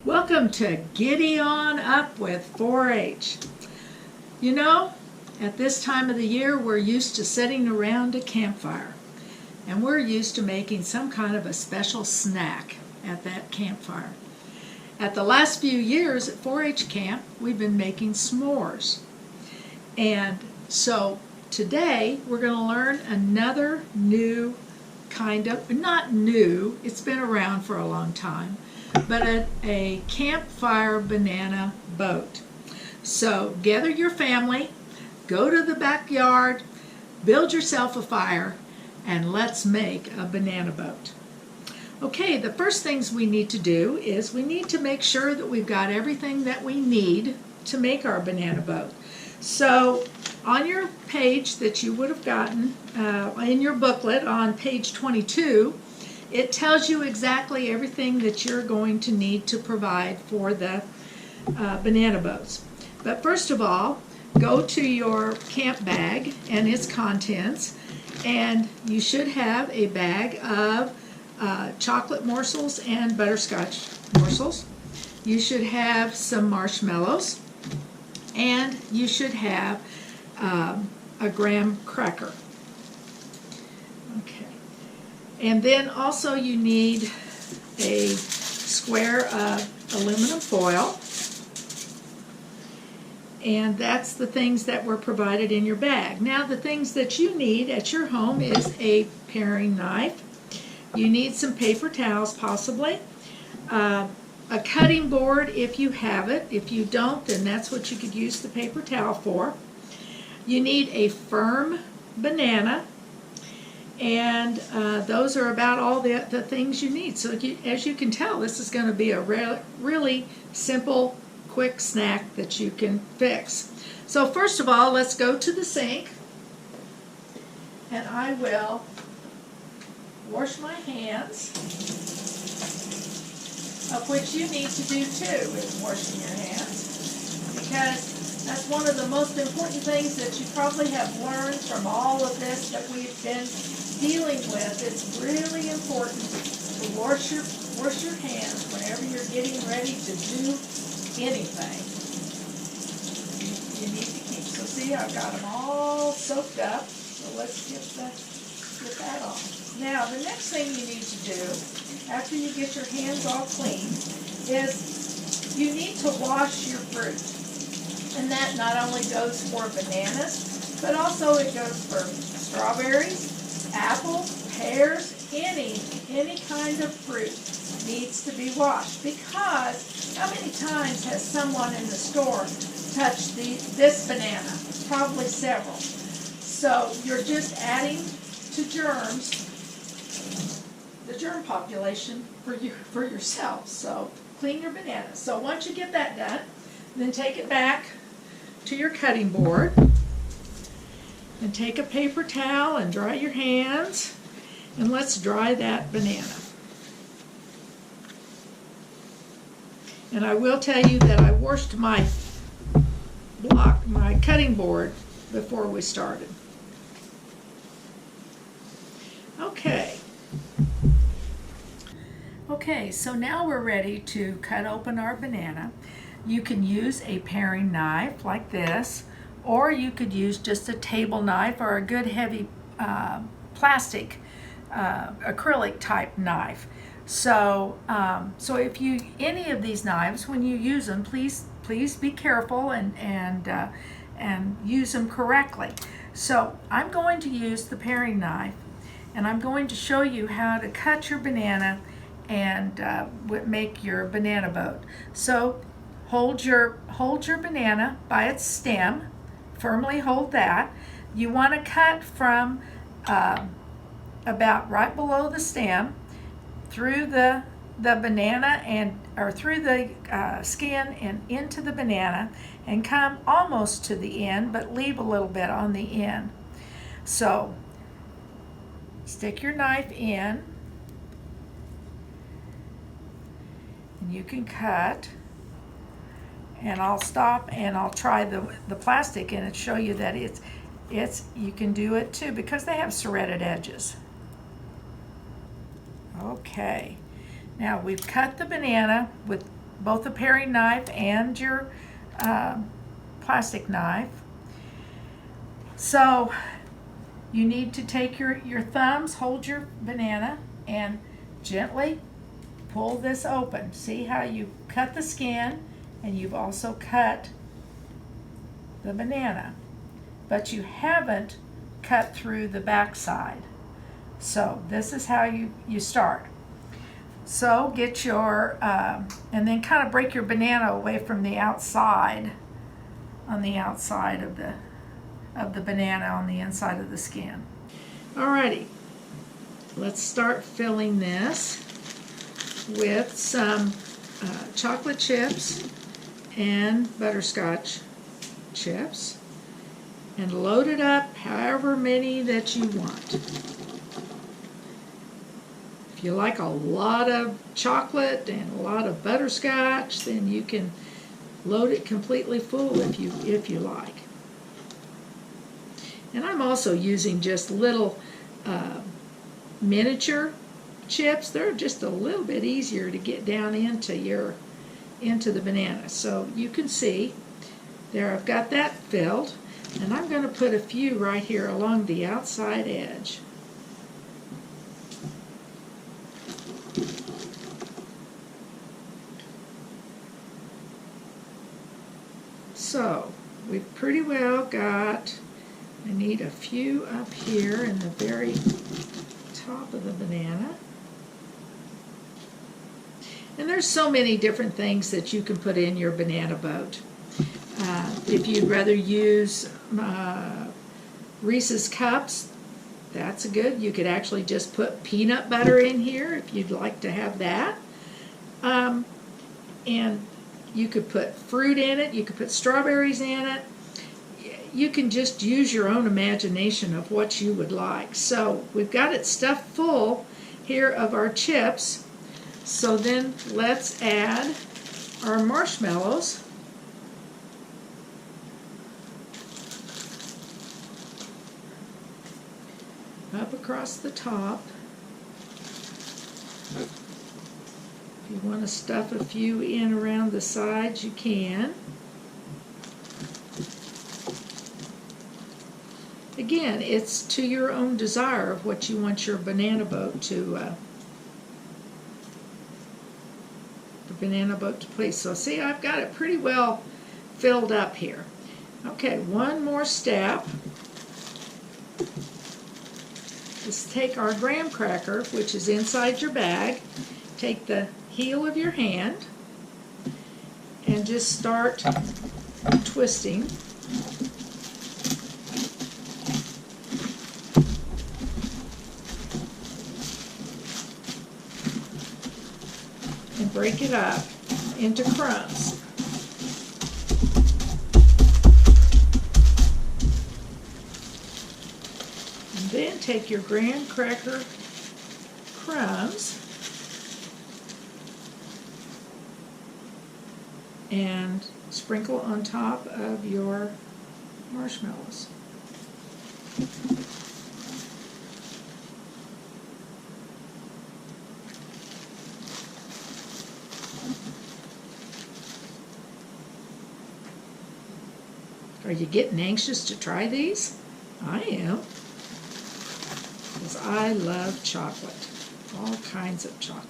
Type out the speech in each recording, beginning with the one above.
Welcome to Giddy On Up with 4-H. You know, at this time of the year, we're used to sitting around a campfire, and we're used to making some kind of a special snack at that campfire. At the last few years at 4-H camp, we've been making s'mores. And so today, we're going to learn another new kind of, not new, it's been around for a long time, but a campfire banana boat. So gather your family, go to the backyard, build yourself a fire, and let's make a banana boat. Okay, the first things we need to do is we need to make sure that we've got everything that we need to make our banana boat. So on your page that you would have gotten in your booklet on page 22, it tells you exactly everything that you're going to need to provide for the banana boats. But first of all, go to your camp bag and its contents, and you should have a bag of chocolate morsels and butterscotch morsels. You should have some marshmallows, and you should have a graham cracker. Okay. And then also you need a square of aluminum foil. And that's the things that were provided in your bag. Now the things that you need at your home is a paring knife. You need some paper towels possibly. A cutting board if you have it. If you don't, then that's what you could use the paper towel for. You need a firm banana. And those are about all the things you need. So as you can tell, this is going to be a really simple, quick snack that you can fix. So first of all, let's go to the sink. And I will wash my hands, of which you need to do too, is washing your hands. Because that's one of the most important things that you probably have learned from all of this that we've been dealing with. It's really important to wash your hands whenever you're getting ready to do anything. You need to keep. So see, I've got them all soaked up. So let's get that on. Now, the next thing you need to do after you get your hands all clean is you need to wash your fruit. And that not only goes for bananas, but also it goes for strawberries, apples, pears, any kind of fruit needs to be washed. Because how many times has someone in the store touched this banana? Probably several. So you're just adding to germs, the germ population for yourself. So clean your bananas. So once you get that done, then take it back to your cutting board and take a paper towel and dry your hands, and let's dry that banana. And I will tell you that I washed my cutting board before we started. Okay, so now we're ready to cut open our banana. You can use a paring knife like this, or you could use just a table knife or a good heavy plastic acrylic type knife. So if you any of these knives, when you use them, please be careful and use them correctly. So I'm going to use the paring knife, and I'm going to show you how to cut your banana and make your banana boat. So hold your banana by its stem, firmly hold that. You want to cut from about right below the stem through the banana or through the skin and into the banana, and come almost to the end, but leave a little bit on the end. So stick your knife in, and you can cut. And I'll stop and I'll try the plastic and show you that you can do it too, because they have serrated edges. Okay, now we've cut the banana with both a paring knife and your plastic knife. So you need to take your thumbs, hold your banana, and gently pull this open. See how you cut the skin, and you've also cut the banana, but you haven't cut through the back side. So this is how you start. So get your, and then kind of break your banana away from the outside, on the outside of the banana on the inside of the skin. Alrighty, let's start filling this with some chocolate chips and butterscotch chips, and load it up however many that you want. If you like a lot of chocolate and a lot of butterscotch, then you can load it completely full if you like. And I'm also using just little miniature chips. They're just a little bit easier to get down into the banana. So you can see there I've got that filled, and I'm going to put a few right here along the outside edge. So we've pretty well got, I need a few up here in the very top of the banana. And there's so many different things that you can put in your banana boat. If you'd rather use Reese's cups, that's good. You could actually just put peanut butter in here if you'd like to have that. And you could put fruit in it. You could put strawberries in it. You can just use your own imagination of what you would like. So we've got it stuffed full here of our chips. So then let's add our marshmallows. Up across the top. If you want to stuff a few in around the sides, you can. Again, it's to your own desire of what you want your banana boat to please. So see, I've got it pretty well filled up here. Okay, one more step. Let's take our graham cracker, which is inside your bag. Take the heel of your hand and just start twisting. And break it up into crumbs. And then take your graham cracker crumbs and sprinkle on top of your marshmallows. Are you getting anxious to try these? I am, because I love chocolate, all kinds of chocolate.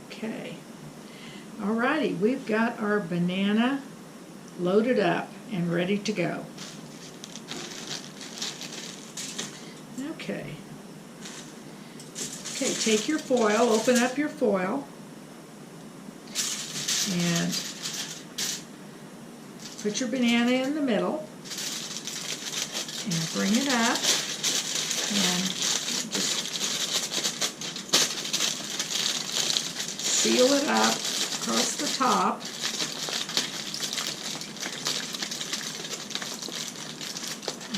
Okay, alrighty, we've got our banana loaded up and ready to go. Okay, take your foil, open up your foil, and put your banana in the middle and bring it up and just seal it up across the top.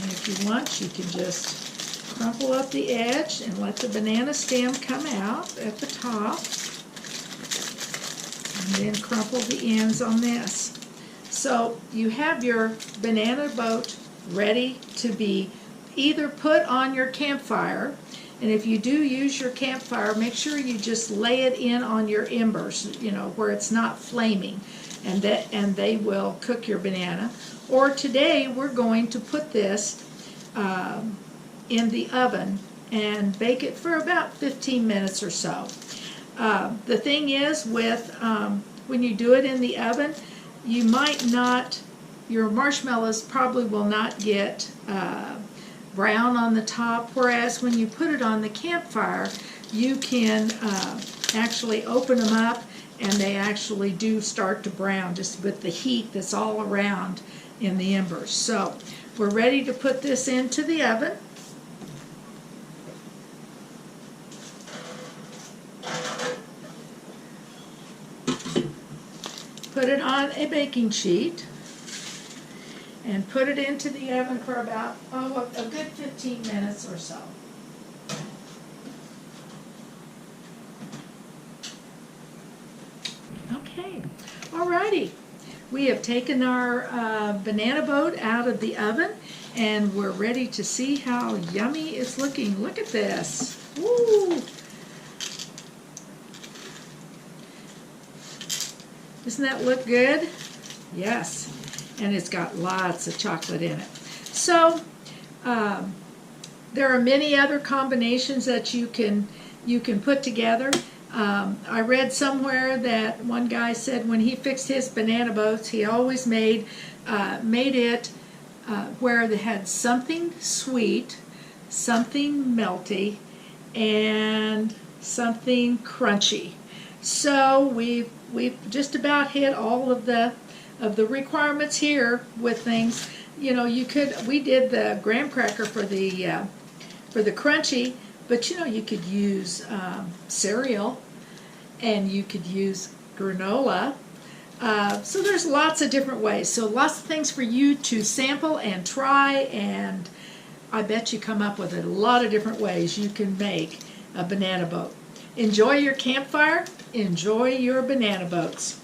And if you want, you can just crumple up the edge and let the banana stem come out at the top. And then crumple the ends on this. So you have your banana boat ready to be either put on your campfire And if you do use your campfire, make sure you just lay it in on your embers, where it's not flaming, and they will cook your banana. Or today we're going to put this in the oven and bake it for about 15 minutes or so. The thing is with when you do it in the oven, you might not, your marshmallows probably will not get brown on the top, whereas when you put it on the campfire, you can actually open them up and they actually do start to brown just with the heat that's all around in the embers. So we're ready to put this into the oven. Put it on a baking sheet and put it into the oven for about a good 15 minutes or so. Okay, alrighty. We have taken our banana boat out of the oven and we're ready to see how yummy it's looking. Look at this. Woo! Doesn't that look good? Yes. And it's got lots of chocolate in it. So there are many other combinations that you can put together. I read somewhere that one guy said when he fixed his banana boats, he always made it where they had something sweet, something melty, and something crunchy. So we've just about hit all of the requirements here with things. We did the graham cracker for the crunchy, but you could use cereal and you could use granola. So there's lots of different ways. So lots of things for you to sample and try, and I bet you come up with a lot of different ways you can make a banana boat. Enjoy your campfire. Enjoy your banana boats.